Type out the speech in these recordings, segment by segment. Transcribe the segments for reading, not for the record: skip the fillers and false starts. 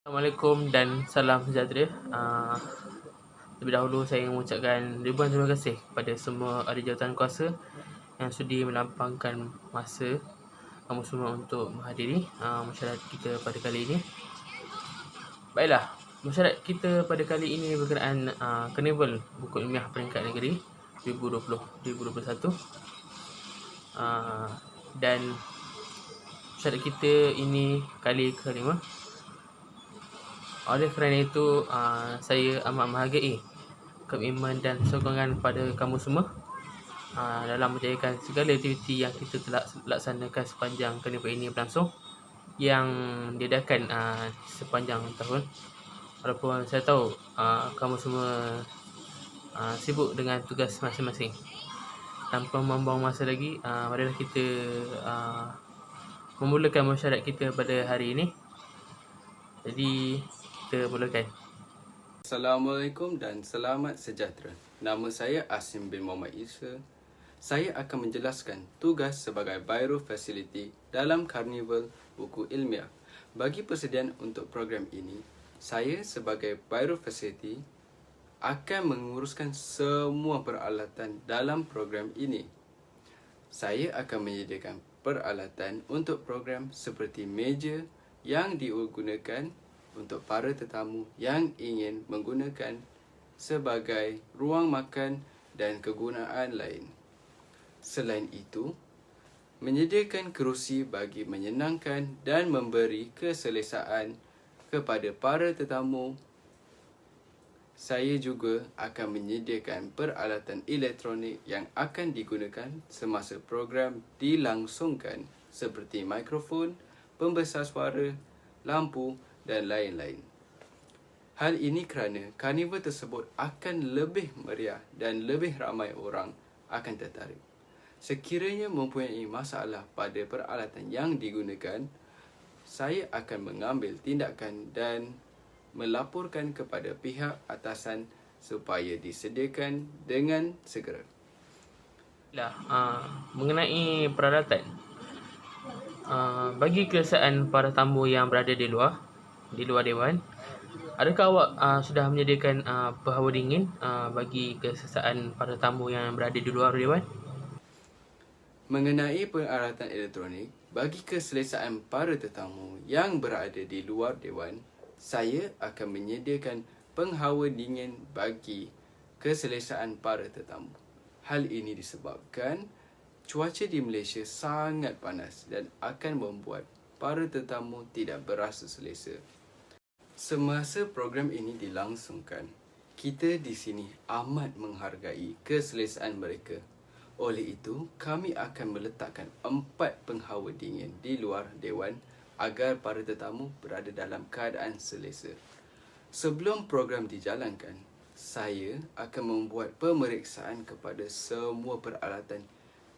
Assalamualaikum dan salam sejahtera. Terlebih dahulu saya ingin mengucapkan ribuan terima kasih kepada semua ahli jawatan kuasa yang sudi melampangkan masa kamu semua untuk menghadiri masyarakat kita pada kali ini. Baiklah, masyarakat kita pada kali ini berkenaan Karnival Buku Ilmiah Peringkat Negeri 2020-2021. Dan masyarakat kita ini kali ke-5. Oleh kerana itu, saya amat menghargai komitmen dan sokongan pada kamu semua dalam menjayakan segala aktiviti yang kita telah laksanakan sepanjang karnival ini berlangsung, yang diadakan sepanjang tahun. Walaupun saya tahu kamu semua sibuk dengan tugas masing-masing. Tanpa membuang masa lagi, marilah kita memulakan masyarakat kita pada hari ini. Jadi kita mulakan. Assalamualaikum dan selamat sejahtera. Nama saya Asim bin Muhammad Isa. Saya akan menjelaskan tugas sebagai Biro Facility dalam Karnival Buku Ilmiah. Bagi persediaan untuk program ini, saya sebagai Biro Facility akan menguruskan semua peralatan dalam program ini. Saya akan menyediakan peralatan untuk program seperti meja yang digunakan untuk para tetamu yang ingin menggunakan sebagai ruang makan dan kegunaan lain. Selain itu, menyediakan kerusi bagi menyenangkan dan memberi keselesaan kepada para tetamu. Saya juga akan menyediakan peralatan elektronik yang akan digunakan semasa program dilangsungkan seperti mikrofon, pembesar suara, lampu dan lain-lain. Hal ini kerana karnival tersebut akan lebih meriah dan lebih ramai orang akan tertarik. Sekiranya mempunyai masalah pada peralatan yang digunakan, saya akan mengambil tindakan dan melaporkan kepada pihak atasan supaya disediakan dengan segera. Mengenai peralatan, bagi keselesaan para tamu yang berada di luar dewan, adakah awak sudah menyediakan penghawa dingin bagi keselesaan para tamu yang berada di luar dewan? Mengenai peralatan elektronik, bagi keselesaan para tetamu yang berada di luar dewan, saya akan menyediakan penghawa dingin bagi keselesaan para tetamu. Hal ini disebabkan cuaca di Malaysia sangat panas dan akan membuat para tetamu tidak berasa selesa. Semasa program ini dilangsungkan, kita di sini amat menghargai keselesaan mereka. Oleh itu, kami akan meletakkan 4 penghawa dingin di luar dewan agar para tetamu berada dalam keadaan selesa. Sebelum program dijalankan, saya akan membuat pemeriksaan kepada semua peralatan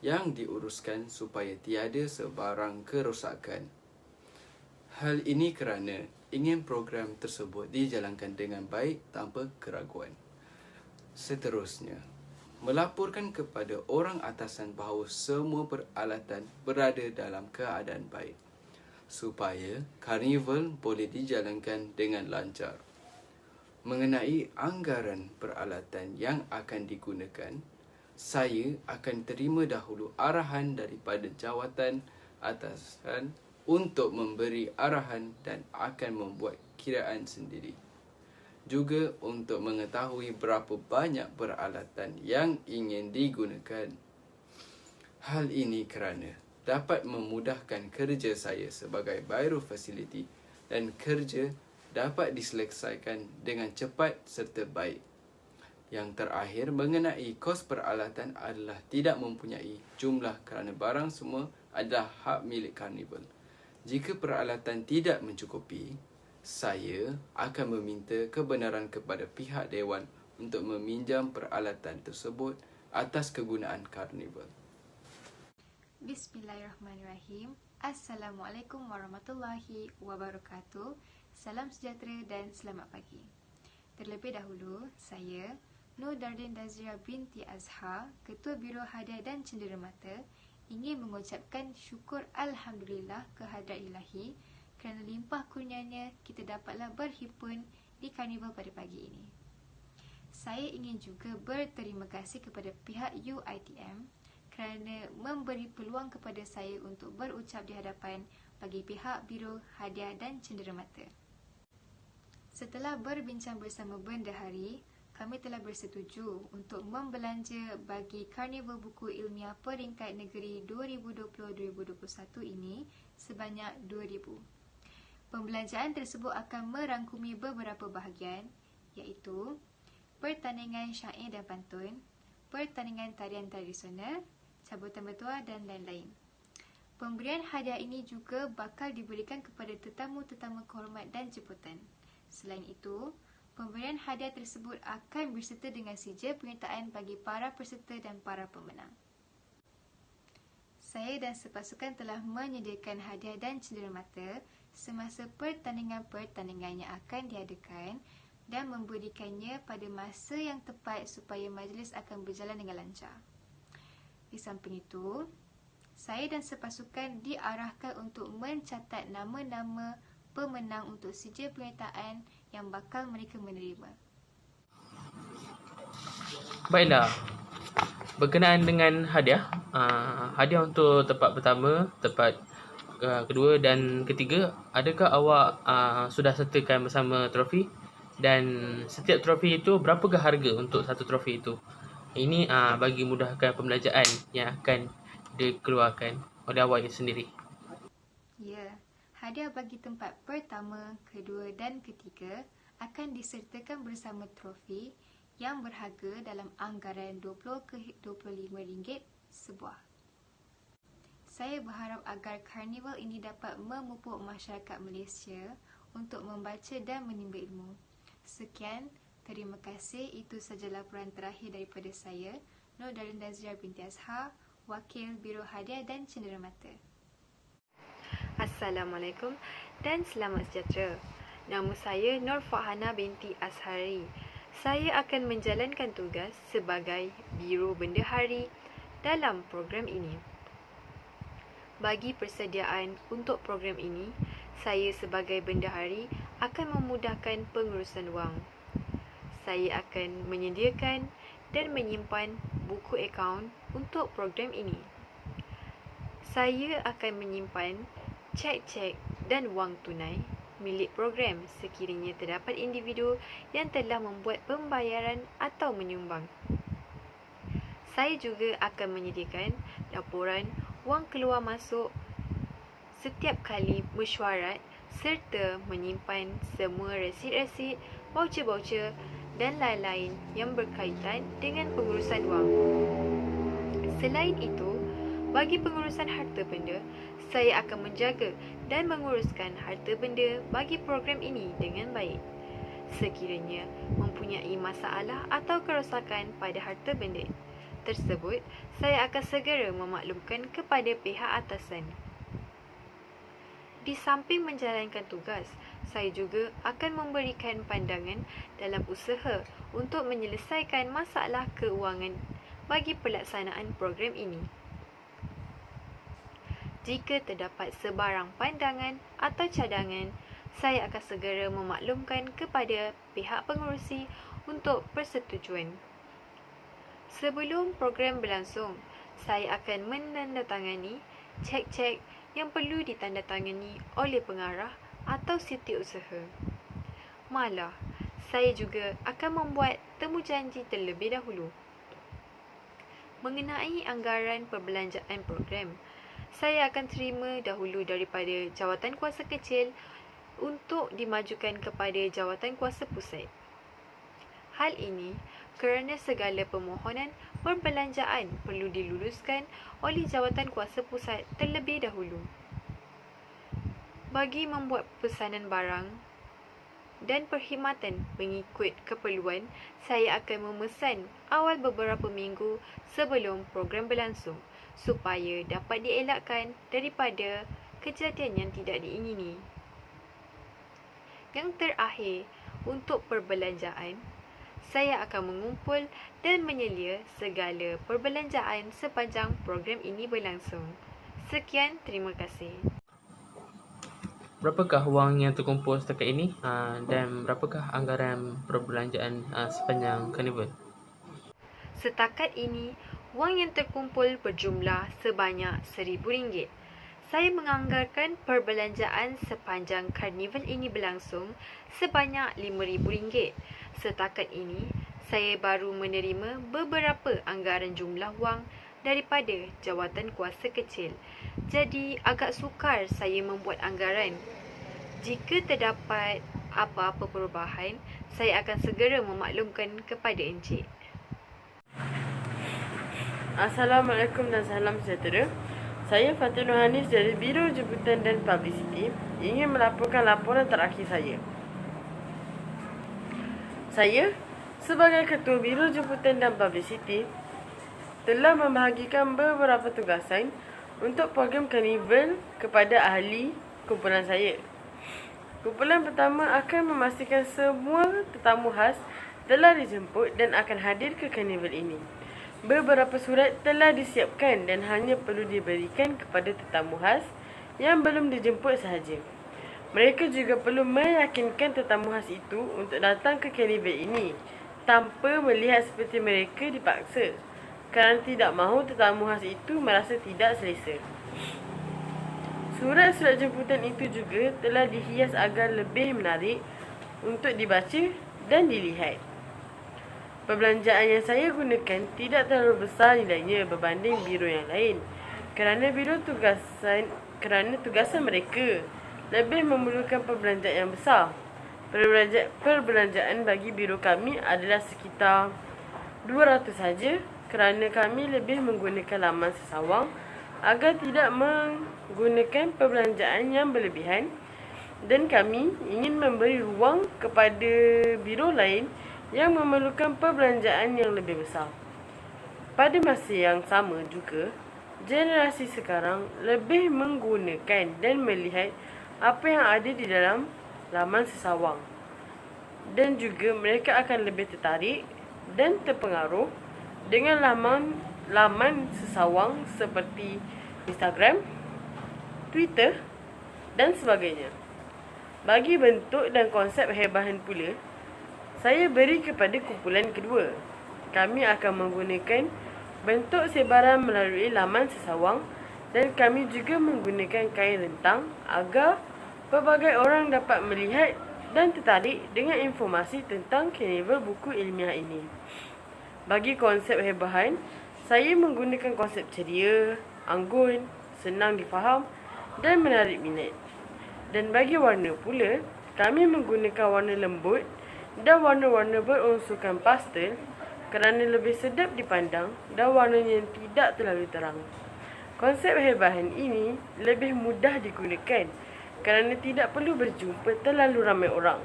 yang diuruskan supaya tiada sebarang kerosakan. Hal ini kerana ingin program tersebut dijalankan dengan baik tanpa keraguan. Seterusnya, melaporkan kepada orang atasan bahawa semua peralatan berada dalam keadaan baik supaya karnival boleh dijalankan dengan lancar. Mengenai anggaran peralatan yang akan digunakan, saya akan terima dahulu arahan daripada jawatan atasan untuk memberi arahan dan akan membuat kiraan sendiri. Juga untuk mengetahui berapa banyak peralatan yang ingin digunakan. Hal ini kerana dapat memudahkan kerja saya sebagai Biro Facility dan kerja dapat diselesaikan dengan cepat serta baik. Yang terakhir, mengenai kos peralatan adalah tidak mempunyai jumlah kerana barang semua adalah hak milik karnival. Jika peralatan tidak mencukupi, saya akan meminta kebenaran kepada pihak dewan untuk meminjam peralatan tersebut atas kegunaan karnival. Bismillahirrahmanirrahim. Assalamualaikum warahmatullahi wabarakatuh. Salam sejahtera dan selamat pagi. Terlebih dahulu, saya Nur Dardin Dazria binti Azhar, Ketua Biro Hadiah dan Cenderamata, ingin mengucapkan syukur Alhamdulillah kehadrat Ilahi kerana limpah kurnianya kita dapatlah berhimpun di karnival pada pagi ini. Saya ingin juga berterima kasih kepada pihak UiTM kerana memberi peluang kepada saya untuk berucap di hadapan bagi pihak Biro Hadiah dan Cenderamata. Setelah berbincang bersama Bendahari, kami telah bersetuju untuk membelanja bagi Karnival Buku Ilmiah Peringkat Negeri 2020-2021 ini sebanyak RM2,000. Pembelanjaan tersebut akan merangkumi beberapa bahagian, iaitu pertandingan syair dan pantun, pertandingan tarian tradisional, cabutan bertuah dan lain-lain. Pemberian hadiah ini juga bakal diberikan kepada tetamu-tetamu kehormat dan jemputan. Selain itu, pemberian hadiah tersebut akan berserta dengan sijil penyertaan bagi para peserta dan para pemenang. Saya dan sepasukan telah menyediakan hadiah dan cenderamata semasa pertandingan-pertandingan yang akan diadakan dan memberikannya pada masa yang tepat supaya majlis akan berjalan dengan lancar. Di samping itu, saya dan sepasukan diarahkan untuk mencatat nama-nama pemenang untuk sijil penyertaan yang bakal mereka menerima. Baiklah, berkenaan dengan hadiah, hadiah untuk tempat pertama, tempat kedua dan ketiga, adakah awak sudah sertakan bersama trofi? Dan setiap trofi itu, berapakah harga untuk satu trofi itu? Ini bagi mudahkan pembelanjaan yang akan dikeluarkan oleh awak sendiri. Ya, hadiah bagi tempat pertama, kedua dan ketiga akan disertakan bersama trofi yang berharga dalam anggaran RM20 ke RM25 sebuah. Saya berharap agar karnival ini dapat memupuk masyarakat Malaysia untuk membaca dan menimba ilmu. Sekian, terima kasih. Itu sahaja laporan terakhir daripada saya, Nur Darlin Dazria binti Azhar, Wakil Biro Hadiah dan Cenderamata. Assalamualaikum dan selamat sejahtera. Nama saya Nur Fahana binti Azhari. Saya akan menjalankan tugas sebagai Biro Bendahari dalam program ini. Bagi persediaan untuk program ini, saya sebagai bendahari akan memudahkan pengurusan wang. Saya akan menyediakan dan menyimpan buku akaun untuk program ini. Saya akan menyimpan cek-cek dan wang tunai milik program sekiranya terdapat individu yang telah membuat pembayaran atau menyumbang. Saya juga akan menyediakan laporan wang keluar masuk setiap kali mesyuarat serta menyimpan semua resit-resit, voucher-voucher dan lain-lain yang berkaitan dengan pengurusan wang. Selain itu, bagi pengurusan harta benda, saya akan menjaga dan menguruskan harta benda bagi program ini dengan baik. Sekiranya mempunyai masalah atau kerosakan pada harta benda tersebut, saya akan segera memaklumkan kepada pihak atasan. Di samping menjalankan tugas, saya juga akan memberikan pandangan dalam usaha untuk menyelesaikan masalah keuangan bagi pelaksanaan program ini. Jika terdapat sebarang pandangan atau cadangan, saya akan segera memaklumkan kepada pihak pengerusi untuk persetujuan. Sebelum program berlangsung, saya akan menandatangani cek-cek yang perlu ditandatangani oleh pengarah atau setiausaha. Malah, saya juga akan membuat temujanji terlebih dahulu. Mengenai anggaran perbelanjaan program, saya akan terima dahulu daripada jawatan kuasa kecil untuk dimajukan kepada jawatan kuasa pusat. Hal ini kerana segala permohonan perbelanjaan perlu diluluskan oleh jawatan kuasa pusat terlebih dahulu. Bagi membuat pesanan barang dan perkhidmatan mengikut keperluan, saya akan memesan awal beberapa minggu sebelum program berlangsung supaya dapat dielakkan daripada kejadian yang tidak diingini. Yang terakhir, untuk perbelanjaan, saya akan mengumpul dan menyelia segala perbelanjaan sepanjang program ini berlangsung. Sekian, terima kasih. berapakah wang yang terkumpul setakat ini dan berapakah anggaran perbelanjaan sepanjang karnival? Setakat ini, wang yang terkumpul berjumlah sebanyak RM1,000. Saya menganggarkan perbelanjaan sepanjang karnival ini berlangsung sebanyak RM5,000. Setakat ini, saya baru menerima beberapa anggaran jumlah wang daripada jawatan kuasa kecil. Jadi, agak sukar saya membuat anggaran. Jika terdapat apa-apa perubahan, saya akan segera memaklumkan kepada Encik. Assalamualaikum dan salam sejahtera. Saya Fatin Nurhanis dari Biro Jemputan dan Publicity ingin melaporkan laporan terakhir saya. Saya sebagai Ketua Biro Jemputan dan Publicity telah membahagikan beberapa tugasan untuk program karnival kepada ahli kumpulan saya. Kumpulan pertama akan memastikan semua tetamu khas telah dijemput dan akan hadir ke karnival ini. Beberapa surat telah disiapkan dan hanya perlu diberikan kepada tetamu khas yang belum dijemput sahaja. Mereka juga perlu meyakinkan tetamu khas itu untuk datang ke karnival ini tanpa melihat seperti mereka dipaksa, kerana tidak mahu tetamu khas itu merasa tidak selesa. Surat-surat jemputan itu juga telah dihias agar lebih menarik untuk dibaca dan dilihat. Perbelanjaan yang saya gunakan tidak terlalu besar nilainya berbanding biro yang lain, kerana tugasan mereka lebih memerlukan perbelanjaan yang besar. Perbelanjaan bagi biro kami adalah sekitar 200 saja, kerana kami lebih menggunakan laman sesawang agar tidak menggunakan perbelanjaan yang berlebihan, dan kami ingin memberi ruang kepada biro lain yang memerlukan perbelanjaan yang lebih besar. Pada masa yang sama juga, generasi sekarang lebih menggunakan dan melihat apa yang ada di dalam laman sesawang, dan juga mereka akan lebih tertarik dan terpengaruh dengan laman sesawang seperti Instagram, Twitter dan sebagainya. Bagi bentuk dan konsep hebahan pula, saya beri kepada kumpulan kedua. Kami akan menggunakan bentuk sebaran melalui laman sesawang, dan kami juga menggunakan kain rentang agar pelbagai orang dapat melihat dan tertarik dengan informasi tentang karnival buku ilmiah ini. Bagi konsep hebahan, saya menggunakan konsep ceria, anggun, senang difaham dan menarik minat. Dan bagi warna pula, kami menggunakan warna lembut dan warna-warna berunsurkan pastel kerana lebih sedap dipandang dan warnanya tidak terlalu terang. Konsep hebahan ini lebih mudah digunakan kerana tidak perlu berjumpa terlalu ramai orang.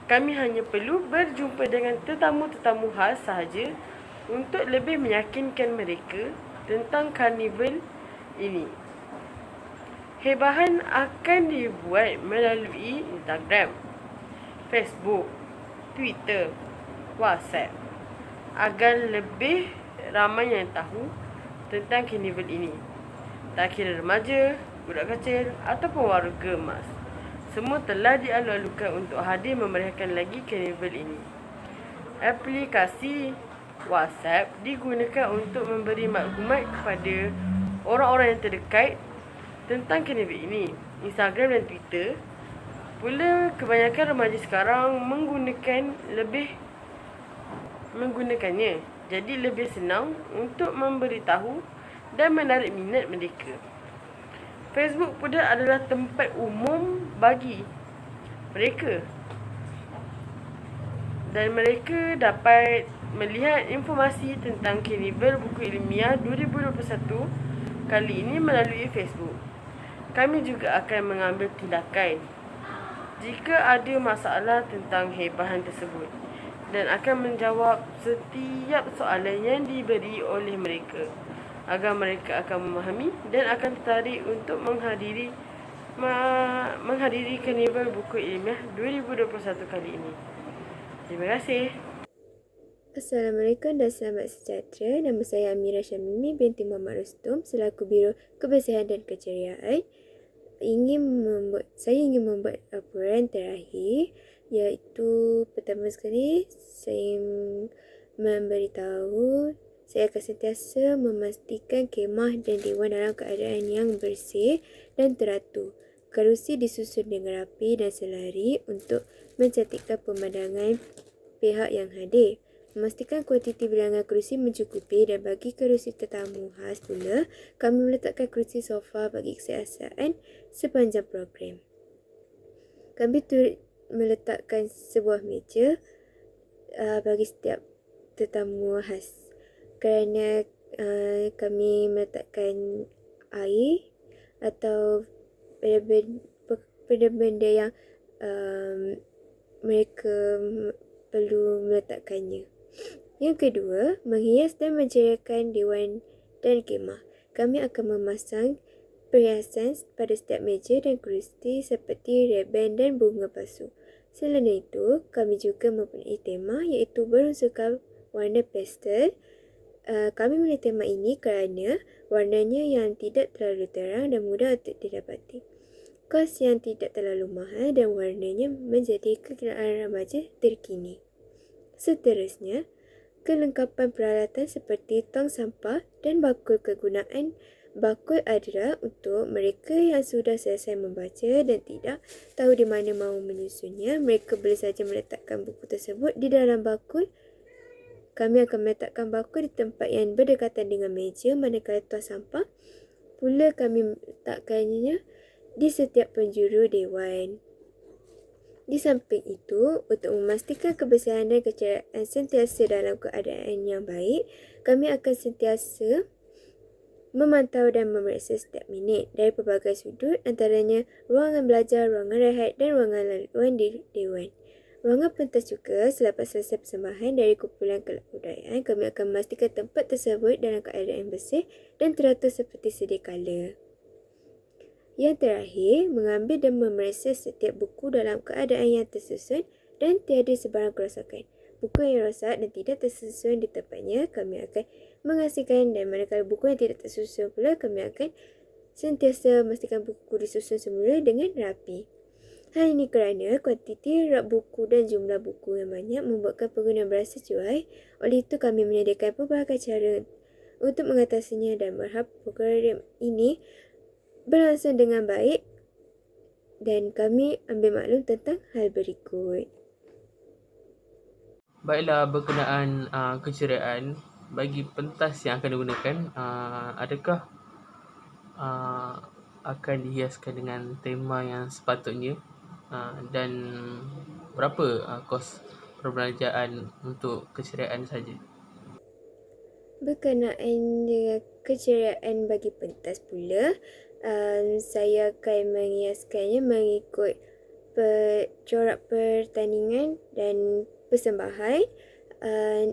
Kami hanya perlu berjumpa dengan tetamu-tetamu khas sahaja untuk lebih meyakinkan mereka tentang karnival ini. Hebahan akan dibuat melalui Instagram, Facebook, Twitter, WhatsApp agar lebih ramai yang tahu tentang karnival ini. Tak kira remaja, budak kecil ataupun warga emas, semua telah dialu-alukan untuk hadir memeriahkan lagi karnival ini. Aplikasi WhatsApp digunakan untuk memberi maklumat kepada orang-orang yang terdekat tentang karnival ini. Instagram dan Twitter pula kebanyakan remaja sekarang menggunakannya. Jadi lebih senang untuk memberitahu dan menarik minat mereka. Facebook pula adalah tempat umum bagi mereka, dan mereka dapat melihat informasi tentang karnival buku ilmiah 2021 kali ini melalui Facebook. Kami juga akan mengambil tindakan jika ada masalah tentang hebahan tersebut, dan akan menjawab setiap soalan yang diberi oleh mereka agar mereka akan memahami dan akan tertarik untuk menghadiri karnival buku ilmiah 2021 kali ini. Terima kasih. Assalamualaikum dan selamat sejahtera. Nama saya Amira Syamimi binti Muhammad Rustum selaku Biro Kebersihan dan Keceriaan. saya ingin membuat laporan terakhir, iaitu pertama sekali saya memberitahu saya akan sentiasa memastikan kemah dan dewan dalam keadaan yang bersih dan teratur. Kerusi disusun dengan rapi dan selari untuk mencantikkan pemandangan pihak yang hadir. Memastikan kuantiti bilangan kerusi mencukupi, dan bagi kerusi tetamu khas pula, kami meletakkan kerusi sofa bagi kesiasaan sepanjang program. Kami turut meletakkan sebuah meja bagi setiap tetamu khas, kerana kami meletakkan air atau benda-benda yang mereka perlu meletakkannya. Yang kedua, menghias dan menceriakan dewan dan kemah. Kami akan memasang perhiasan pada setiap meja dan kerusi seperti reban dan bunga palsu. Selain itu, kami juga mempunyai tema, iaitu berunsurkan warna pastel. Kami memilih tema ini kerana warnanya yang tidak terlalu terang dan mudah untuk didapati, kos yang tidak terlalu mahal, dan warnanya menjadi kegunaan remaja terkini. Seterusnya, kelengkapan peralatan seperti tong sampah dan bakul kegunaan. Bakul adalah untuk mereka yang sudah selesai membaca dan tidak tahu di mana mahu menyusunnya. Mereka boleh saja meletakkan buku tersebut di dalam bakul. Kami akan meletakkan bakul di tempat yang berdekatan dengan meja, manakala tong sampah pula kami meletakkannya di setiap penjuru dewan. Di samping itu, untuk memastikan kebersihan dan keceriaan sentiasa dalam keadaan yang baik, kami akan sentiasa memantau dan memeriksa setiap minit dari pelbagai sudut, antaranya ruangan belajar, ruangan rehat dan ruangan laluan di dewan. Ruangan pentas juga. Selepas selesai persembahan dari kumpulan kelab budayaan, kami akan memastikan tempat tersebut dalam keadaan bersih dan teratur seperti sedia kala. Yang terakhir, mengambil dan memeriksa setiap buku dalam keadaan yang tersusun dan tiada sebarang kerosakan. Buku yang rosak dan tidak tersusun di tempatnya, kami akan mengasingkan, dan manakala buku yang tidak tersusun pula, kami akan sentiasa memastikan buku disusun semula dengan rapi. Hal ini kerana kuantiti rak buku dan jumlah buku yang banyak membuatkan pengguna berasa cuai. Oleh itu, kami menyediakan pelbagai cara untuk mengatasinya, dan berharap program ini berlangsung dengan baik, dan kami ambil maklum tentang hal berikut. Baiklah, berkenaan keceriaan bagi pentas yang akan digunakan, adakah akan dihiaskan dengan tema yang sepatutnya, dan berapa kos perbelanjaan untuk keceriaan saja? Berkenaan dengan keceriaan bagi pentas pula, saya akan menghiaskannya mengikut corak pertandingan dan persembahan.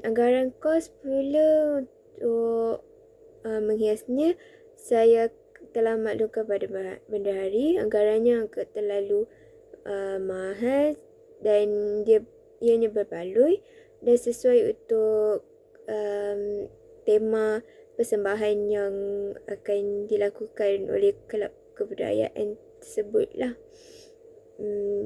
Anggaran kos pula untuk menghiasnya, saya telah maklumkan pada bendahari. Anggarannya agak terlalu mahal dan ianya berbaloi dan sesuai untuk tema persembahan yang akan dilakukan oleh kelab kebudayaan tersebutlah.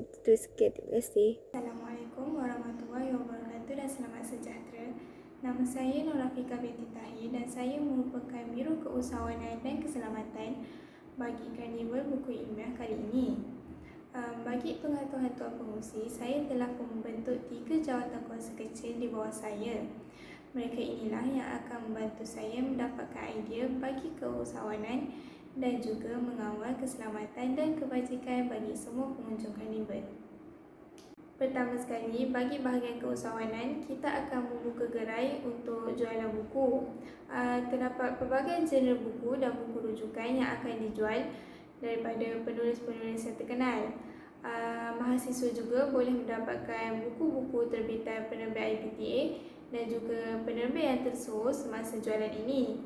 Itu sekian, terima kasih. Assalamualaikum warahmatullahi wabarakatuh dan selamat sejahtera. Nama saya Nur Rafika binti Tahir dan saya merupakan Biro Keusahawanan dan Keselamatan bagi Karnival Buku Ilmiah kali ini. Bagi pengetahuan Tuan Pengurusi, saya telah membentuk 3 jawatan kuasa kecil di bawah saya. Mereka inilah yang akan membantu saya mendapatkan idea bagi keusahawanan dan juga mengawal keselamatan dan kebajikan bagi semua pengunjung karnival. Pertama sekali, bagi bahagian keusahawanan, kita akan membuka gerai untuk jualan buku. Terdapat pelbagai genre buku dan buku rujukan yang akan dijual daripada penulis-penulis yang terkenal. Mahasiswa juga boleh mendapatkan buku-buku terbitan penerbit IPTA dan juga penerbit yang tersohor semasa jualan ini.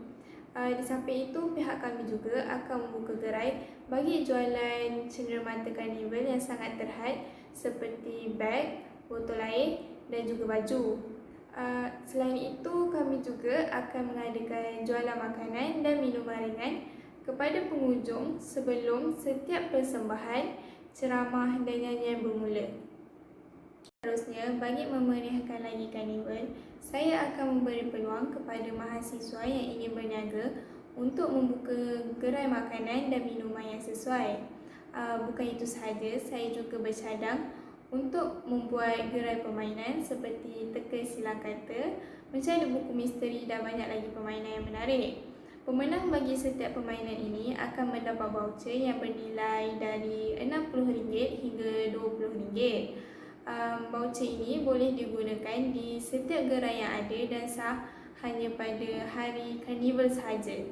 Di samping itu, pihak kami juga akan membuka gerai bagi jualan cenderamata karnival yang sangat terhad seperti beg, botol air dan juga baju. Selain itu, kami juga akan mengadakan jualan makanan dan minuman ringan kepada pengunjung sebelum setiap persembahan, ceramah dan nyanyian bermula. Seterusnya, bagi memeriahkan lagi karnival, saya akan memberi peluang kepada mahasiswa yang ingin berniaga untuk membuka gerai makanan dan minuman yang sesuai. Bukan itu sahaja, saya juga bercadang untuk membuat gerai permainan seperti teka silang kata, mencari buku misteri dan banyak lagi permainan yang menarik. Pemenang bagi setiap permainan ini akan mendapat voucher yang bernilai dari RM60 hingga RM20. Voucher ini boleh digunakan di setiap gerai yang ada dan sah hanya pada hari karnival sahaja.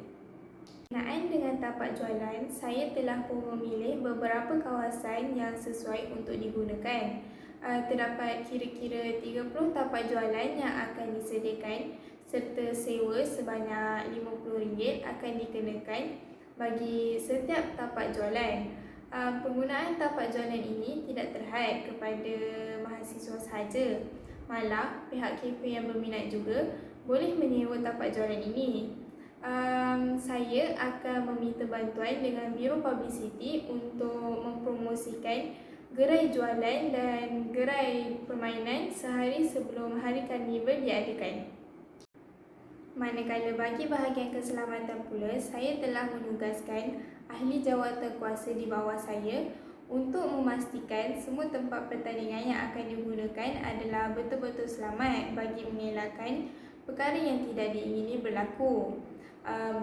Berkenaan dengan tapak jualan, saya telah pun memilih beberapa kawasan yang sesuai untuk digunakan. Terdapat kira-kira 30 tapak jualan yang akan disediakan serta sewa sebanyak RM50 akan dikenakan bagi setiap tapak jualan. Penggunaan tapak jualan ini tidak terhad kepada mahasiswa sahaja. Malah, pihak kafe yang berminat juga boleh menyewa tapak jualan ini. Saya akan meminta bantuan dengan Biro Publicity untuk mempromosikan gerai jualan dan gerai permainan sehari sebelum hari karnival diadakan. Manakala bagi bahagian keselamatan pula, saya telah menugaskan ahli jawatankuasa di bawah saya untuk memastikan semua tempat pertandingan yang akan digunakan adalah betul-betul selamat bagi mengelakkan perkara yang tidak diingini berlaku.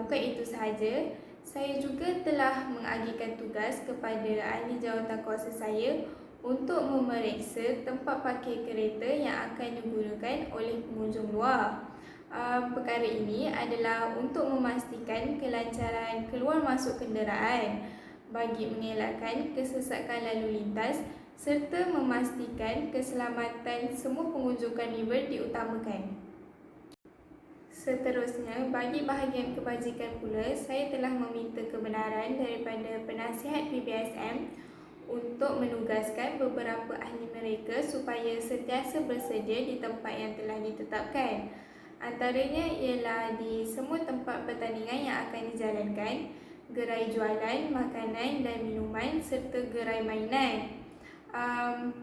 Bukan itu sahaja, saya juga telah mengagihkan tugas kepada ahli jawatankuasa saya untuk memeriksa tempat parkir kereta yang akan digunakan oleh pengunjung luar. Perkara ini adalah untuk memastikan kelancaran keluar masuk kenderaan bagi mengelakkan kesesakan lalu lintas serta memastikan keselamatan semua pengunjung karnival diutamakan. Seterusnya, bagi bahagian kebajikan pula, saya telah meminta kebenaran daripada penasihat PBSM untuk menugaskan beberapa ahli mereka supaya sentiasa bersedia di tempat yang telah ditetapkan. Antaranya ialah di semua tempat pertandingan yang akan dijalankan, gerai jualan, makanan dan minuman serta gerai mainan.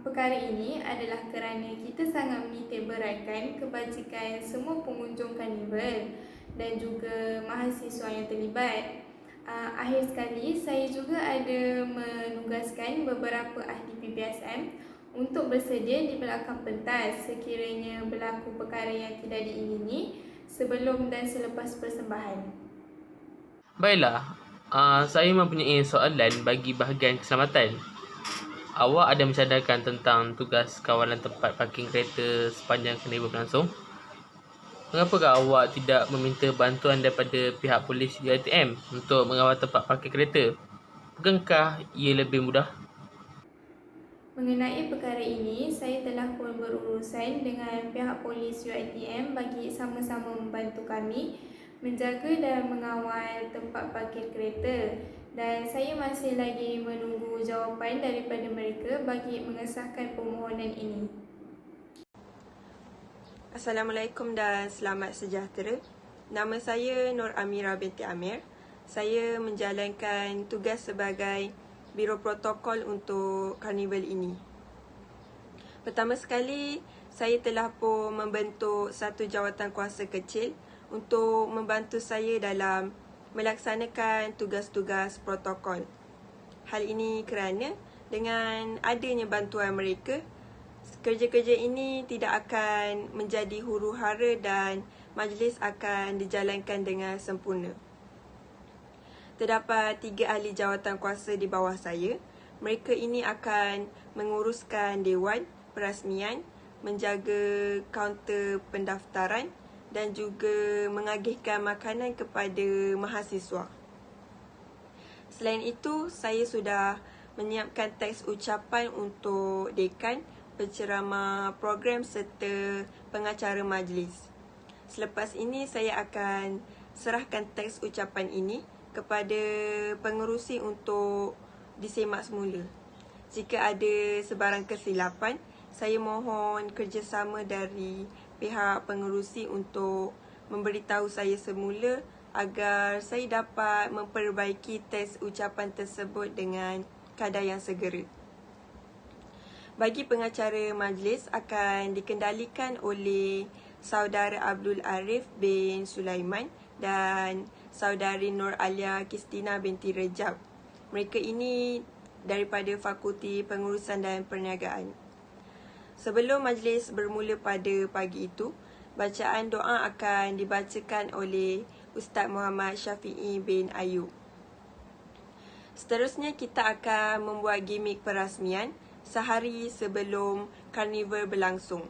Perkara ini adalah kerana kita sangat menitik beratkan kebajikan semua pengunjung karnival dan juga mahasiswa yang terlibat. Akhir sekali, saya juga ada menugaskan beberapa ahli PBSM untuk bersedia di belakang pentas sekiranya berlaku perkara yang tidak diingini sebelum dan selepas persembahan. Baiklah, saya mempunyai soalan bagi bahagian keselamatan. Awak ada mencadarkan tentang tugas kawalan tempat parking kereta sepanjang karnival berlangsung? Mengapakah awak tidak meminta bantuan daripada pihak polis UiTM untuk mengawal tempat parkir kereta? Bukankah ia lebih mudah? Mengenai perkara ini, saya telah pun berurusan dengan pihak polis UiTM bagi sama-sama membantu kami menjaga dan mengawal tempat parkir kereta, dan saya masih lagi menunggu jawapan daripada mereka bagi mengesahkan permohonan ini. Assalamualaikum dan selamat sejahtera. Nama saya Nur Amira binti Amir. Saya menjalankan tugas sebagai Biro Protokol untuk karnival ini. Pertama sekali, saya telah pun membentuk satu jawatankuasa kecil untuk membantu saya dalam melaksanakan tugas-tugas protokol. Hal ini kerana dengan adanya bantuan mereka, kerja-kerja ini tidak akan menjadi huru-hara dan majlis akan dijalankan dengan sempurna. Terdapat 3 ahli jawatankuasa di bawah saya. Mereka ini akan menguruskan dewan perasmian, menjaga kaunter pendaftaran dan juga mengagihkan makanan kepada mahasiswa. Selain itu, saya sudah menyiapkan teks ucapan untuk dekan, penceramah program serta pengacara majlis. Selepas ini, saya akan serahkan teks ucapan ini kepada pengerusi untuk disemak semula. Jika ada sebarang kesilapan, saya mohon kerjasama dari pihak pengerusi untuk memberitahu saya semula agar saya dapat memperbaiki teks ucapan tersebut dengan kadar yang segera. Bagi pengacara majlis akan dikendalikan oleh Saudara Abdul Arif bin Sulaiman dan Saudari Nur Alia Kristina binti Rejab. Mereka ini daripada Fakulti Pengurusan dan Perniagaan. Sebelum majlis bermula pada pagi itu, bacaan doa akan dibacakan oleh Ustaz Muhammad Syafi'i bin Ayub. Seterusnya kita akan membuat gimik perasmian sehari sebelum karnival berlangsung.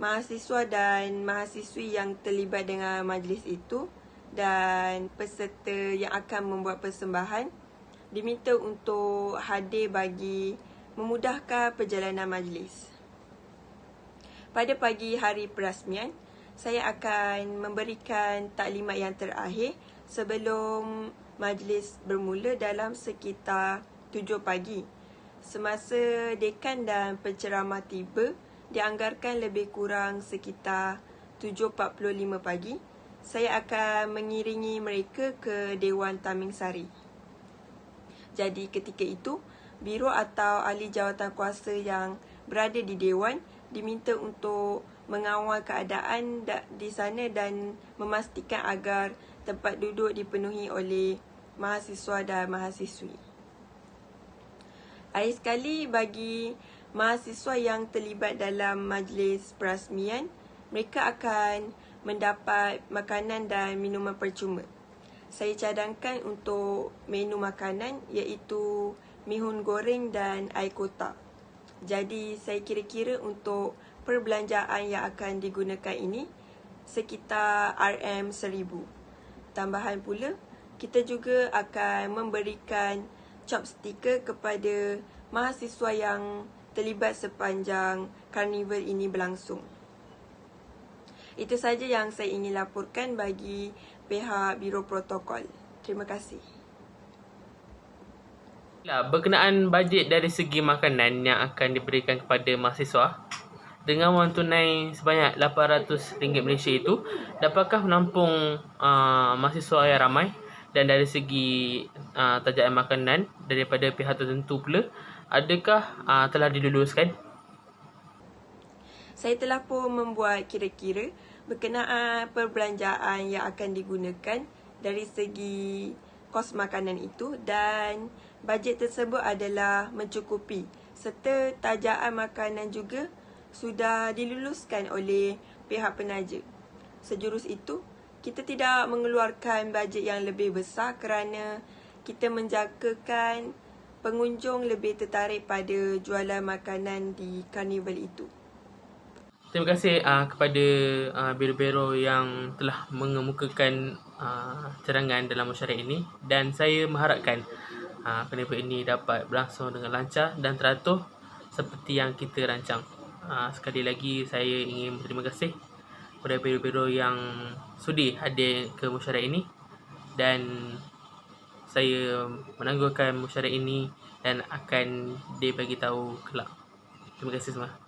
Mahasiswa dan mahasiswi yang terlibat dengan majlis itu dan peserta yang akan membuat persembahan diminta untuk hadir bagi memudahkan perjalanan majlis. Pada pagi hari perasmian, saya akan memberikan taklimat yang terakhir sebelum majlis bermula dalam sekitar 7 pagi. Semasa dekan dan penceramah tiba, dianggarkan lebih kurang sekitar 7.45 pagi. Saya akan mengiringi mereka ke Dewan Taming Sari. Jadi ketika itu, biro atau ahli jawatan kuasa yang berada di Dewan diminta untuk mengawal keadaan di sana dan memastikan agar tempat duduk dipenuhi oleh mahasiswa dan mahasiswi. Akhir sekali, bagi mahasiswa yang terlibat dalam majlis perasmian, mereka akan mendapat makanan dan minuman percuma. Saya cadangkan untuk menu makanan iaitu mihun goreng dan air kotak. Jadi saya kira-kira untuk perbelanjaan yang akan digunakan ini sekitar RM1000. Tambahan pula, kita juga akan memberikan cap stiker kepada mahasiswa yang terlibat sepanjang karnival ini berlangsung. Itu saja yang saya ingin laporkan bagi pihak Biro Protokol. Terima kasih. Berkenaan bajet dari segi makanan yang akan diberikan kepada mahasiswa, dengan wang tunai sebanyak RM800 Malaysia itu, dapatkah menampung mahasiswa yang ramai? Dan dari segi tajaan makanan daripada pihak tertentu pula, adakah telah diluluskan? Saya telah pun membuat kira-kira berkenaan perbelanjaan yang akan digunakan dari segi kos makanan itu dan bajet tersebut adalah mencukupi serta tajaan makanan juga sudah diluluskan oleh pihak penaja. Sejurus itu, kita tidak mengeluarkan bajet yang lebih besar kerana kita menjangkakan pengunjung lebih tertarik pada jualan makanan di karnival itu. Terima kasih kepada biro-biro yang telah mengemukakan cadangan dalam mesyuarat ini, dan saya mengharapkan karnival ini dapat berlangsung dengan lancar dan teratur seperti yang kita rancang. Sekali lagi saya ingin berterima kasih kepada biro-biro yang sudi hadir ke mesyuarat ini, dan saya menangguhkan mesyuarat ini dan akan dibagi tahu kelak. Terima kasih semua.